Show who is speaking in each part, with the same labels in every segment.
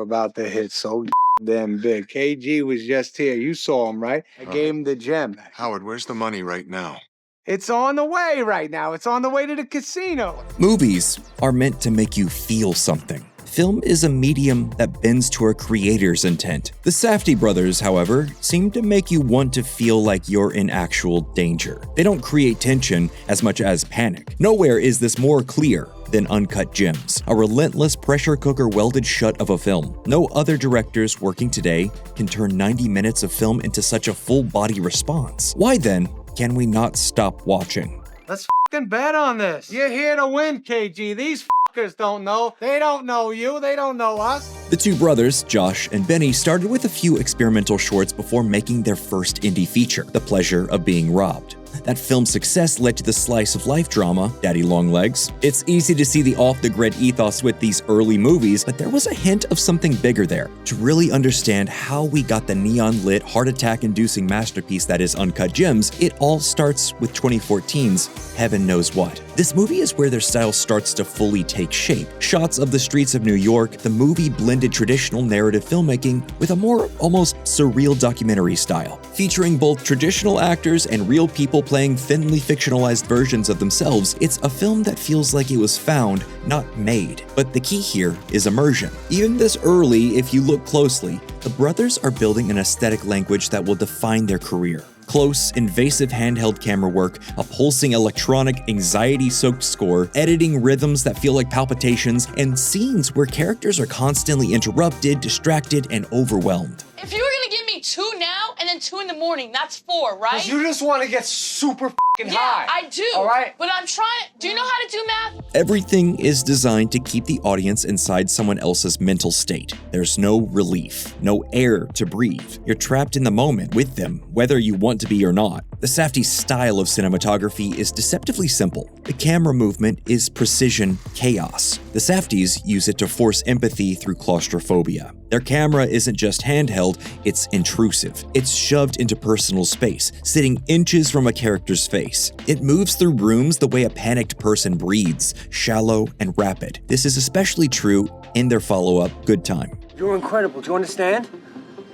Speaker 1: are about to hit so damn big. KG was just here. You saw him, right? I gave him the gem.
Speaker 2: Howard, where's the money right now?
Speaker 1: It's on the way right now. It's on the way to the casino.
Speaker 3: Movies are meant to make you feel something. Film is a medium that bends to a creator's intent. The Safdie Brothers, however, seem to make you want to feel like you're in actual danger. They don't create tension as much as panic. Nowhere is this more clear than Uncut Gems, a relentless pressure cooker welded shut of a film. No other directors working today can turn 90 minutes of film into such a full-body response. Why then can we not stop watching?
Speaker 1: Let's f***ing bet on this. You're here to win, KG. These f***ers don't know. They don't know you. They don't know us.
Speaker 3: The two brothers, Josh and Benny, started with a few experimental shorts before making their first indie feature, The Pleasure of Being Robbed. That film's success led to the slice of life drama, Daddy Long Legs. It's easy to see the off-the-grid ethos with these early movies, but there was a hint of something bigger there. To really understand how we got the neon-lit, heart attack-inducing masterpiece that is Uncut Gems, it all starts with 2014's Heaven Knows What. This movie is where their style starts to fully take shape. Shots of the streets of New York, the movie blended traditional narrative filmmaking with a more almost surreal documentary style, featuring both traditional actors and real people playing thinly fictionalized versions of themselves. It's a film that feels like it was found, not made. But the key here is immersion. Even this early, if you look closely, the brothers are building an aesthetic language that will define their career. Close, invasive handheld camera work, a pulsing electronic, anxiety-soaked score, editing rhythms that feel like palpitations, and scenes where characters are constantly interrupted, distracted, and overwhelmed.
Speaker 4: If you were gonna give me 2 now and then 2 in the morning, that's 4, right?
Speaker 1: 'Cause you just want to get super f***ing high.
Speaker 4: Yeah, I do.
Speaker 1: All right?
Speaker 4: But I'm trying. Do you know how to do math?
Speaker 3: Everything is designed to keep the audience inside someone else's mental state. There's no relief, no air to breathe. You're trapped in the moment with them, whether you want to be or not. The Safdie style of cinematography is deceptively simple. The camera movement is precision chaos. The Safdies use it to force empathy through claustrophobia. Their camera isn't just handheld, it's intrusive. It's shoved into personal space, sitting inches from a character's face. It moves through rooms the way a panicked person breathes, shallow and rapid. This is especially true in their follow-up, Good Time.
Speaker 5: You're incredible, do you understand?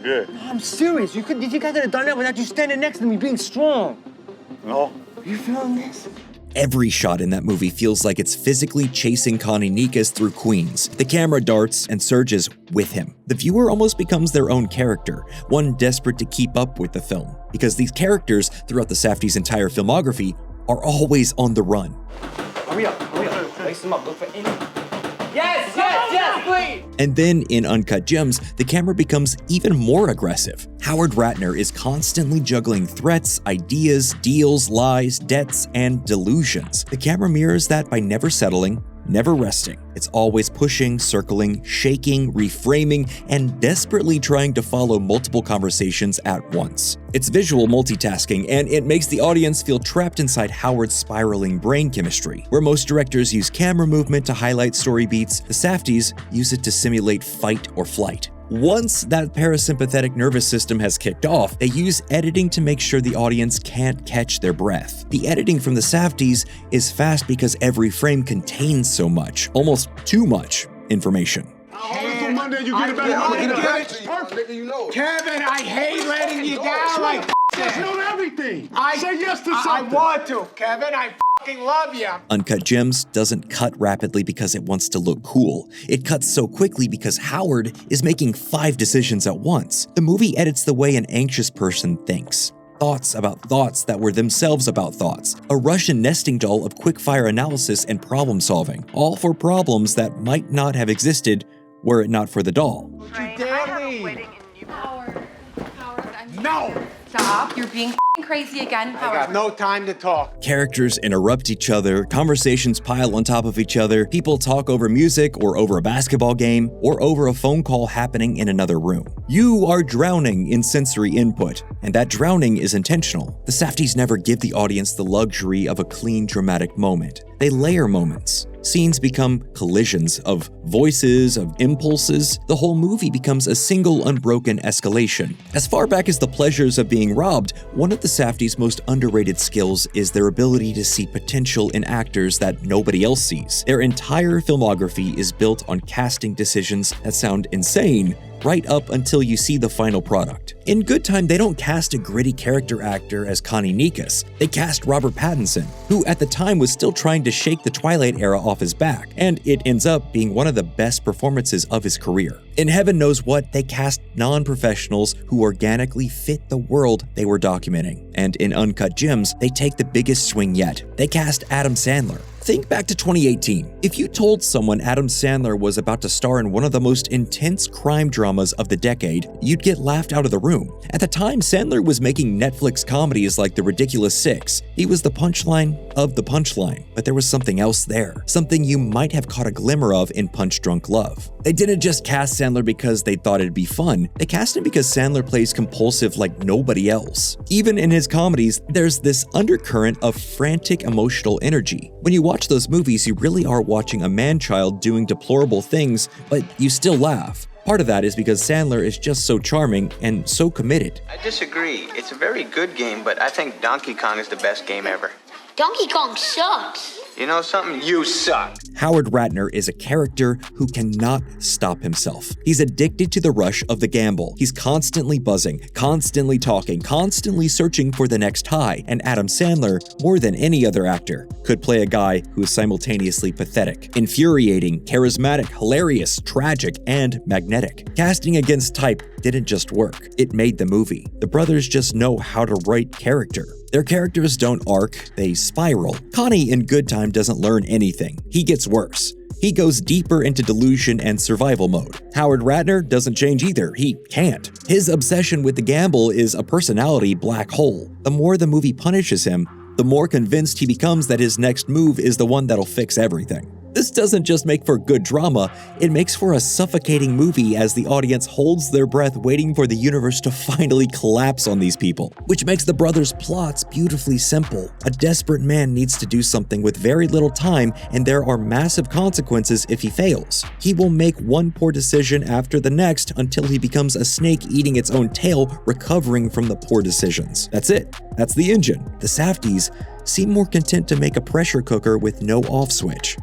Speaker 2: Yeah.
Speaker 5: No, I'm serious. You think I could have done that without you standing next to me being strong?
Speaker 2: No.
Speaker 5: You feeling this?
Speaker 3: Every shot in that movie feels like it's physically chasing Connie Nikas through Queens. The camera darts and surges with him. The viewer almost becomes their own character, one desperate to keep up with the film. Because these characters, throughout the Safdies' entire filmography, are always on the run.
Speaker 5: Hurry up. Lace them up, look for any. Yes, please!
Speaker 3: And then in Uncut Gems, the camera becomes even more aggressive. Howard Ratner is constantly juggling threats, ideas, deals, lies, debts, and delusions. The camera mirrors that by never settling, never resting. It's always pushing, circling, shaking, reframing, and desperately trying to follow multiple conversations at once. It's visual multitasking, and it makes the audience feel trapped inside Howard's spiraling brain chemistry. Where most directors use camera movement to highlight story beats, the Safdies use it to simulate fight or flight. Once that parasympathetic nervous system has kicked off, they use editing to make sure the audience can't catch their breath. The editing from the Safdies is fast because every frame contains so much, almost too much information.
Speaker 2: On Monday, you get it back.
Speaker 1: Kevin, I hate letting you down like
Speaker 2: Just know everything. Say yes to
Speaker 1: I
Speaker 2: something.
Speaker 1: want to, Kevin. I fucking love you.
Speaker 3: Uncut Gems doesn't cut rapidly because it wants to look cool. It cuts so quickly because Howard is making 5 decisions at once. The movie edits the way an anxious person thinks. Thoughts about thoughts that were themselves about thoughts. A Russian nesting doll of quick-fire analysis and problem solving. All for problems that might not have existed were it not for the doll.
Speaker 6: Howard,
Speaker 1: No!
Speaker 6: stop. You're being crazy again.
Speaker 1: I got no time to talk.
Speaker 3: Characters interrupt each other, conversations pile on top of each other, people talk over music or over a basketball game or over a phone call happening in another room. You are drowning in sensory input, and that drowning is intentional. The Safdies never give the audience the luxury of a clean, dramatic moment. They layer moments. Scenes become collisions of voices, of impulses. The whole movie becomes a single unbroken escalation. As far back as the pleasures of being robbed, one of the Safdies' most underrated skills is their ability to see potential in actors that nobody else sees. Their entire filmography is built on casting decisions that sound insane, right up until you see the final product. In Good Time, they don't cast a gritty character actor as Connie Nikas. They cast Robert Pattinson, who at the time was still trying to shake the Twilight era off his back, and it ends up being one of the best performances of his career. In Heaven Knows What, they cast non-professionals who organically fit the world they were documenting. And in Uncut Gems, they take the biggest swing yet. They cast Adam Sandler. Think back to 2018. If you told someone Adam Sandler was about to star in one of the most intense crime dramas of the decade, you'd get laughed out of the room. At the time, Sandler was making Netflix comedies like The Ridiculous Six. He was the punchline of the punchline, but there was something else there, something you might have caught a glimmer of in Punch Drunk Love. They didn't just cast Sandler because they thought it'd be fun. They cast him because Sandler plays compulsive like nobody else. Even in his comedies, there's this undercurrent of frantic emotional energy. When you watch those movies, you really are watching a man-child doing deplorable things, but you still laugh. Part of that is because Sandler is just so charming and so committed.
Speaker 7: I disagree. It's a very good game, but I think Donkey Kong is the best game ever.
Speaker 4: Donkey Kong sucks.
Speaker 7: You know something? You suck.
Speaker 3: Howard Ratner is a character who cannot stop himself. He's addicted to the rush of the gamble. He's constantly buzzing, constantly talking, constantly searching for the next high, and Adam Sandler, more than any other actor, could play a guy who is simultaneously pathetic, infuriating, charismatic, hilarious, tragic, and magnetic. Casting against type didn't just work, it made the movie. The brothers just know how to write character. Their characters don't arc, they spiral. Connie in Good Time doesn't learn anything. He gets worse. He goes deeper into delusion and survival mode. Howard Ratner doesn't change either. He can't. His obsession with the gamble is a personality black hole. The more the movie punishes him, the more convinced he becomes that his next move is the one that'll fix everything. This doesn't just make for good drama, it makes for a suffocating movie as the audience holds their breath waiting for the universe to finally collapse on these people, which makes the brothers' plots beautifully simple. A desperate man needs to do something with very little time, and there are massive consequences if he fails. He will make one poor decision after the next until he becomes a snake eating its own tail, recovering from the poor decisions. That's it. That's the engine. The Safdies seem more content to make a pressure cooker with no off switch.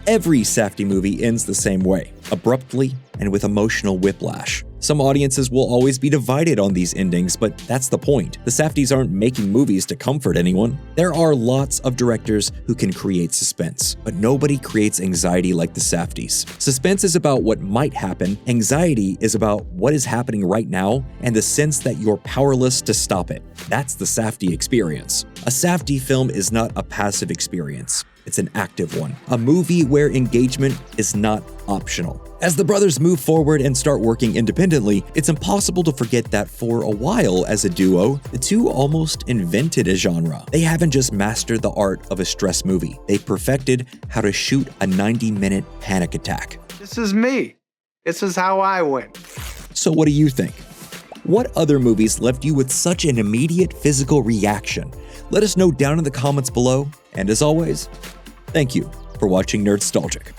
Speaker 3: Every Safdie movie ends the same way, abruptly and with emotional whiplash. Some audiences will always be divided on these endings, but that's the point. The Safdies aren't making movies to comfort anyone. There are lots of directors who can create suspense, but nobody creates anxiety like the Safdies. Suspense is about what might happen, anxiety is about what is happening right now and the sense that you're powerless to stop it. That's the Safdie experience. A Safdie film is not a passive experience. It's an active one, a movie where engagement is not optional. As the brothers move forward and start working independently, it's impossible to forget that for a while as a duo, the two almost invented a genre. They haven't just mastered the art of a stress movie, they've perfected how to shoot a 90-minute panic attack.
Speaker 1: This is me. This is how I win.
Speaker 3: So what do you think? What other movies left you with such an immediate physical reaction? Let us know down in the comments below, and as always, thank you for watching Nerdstalgic.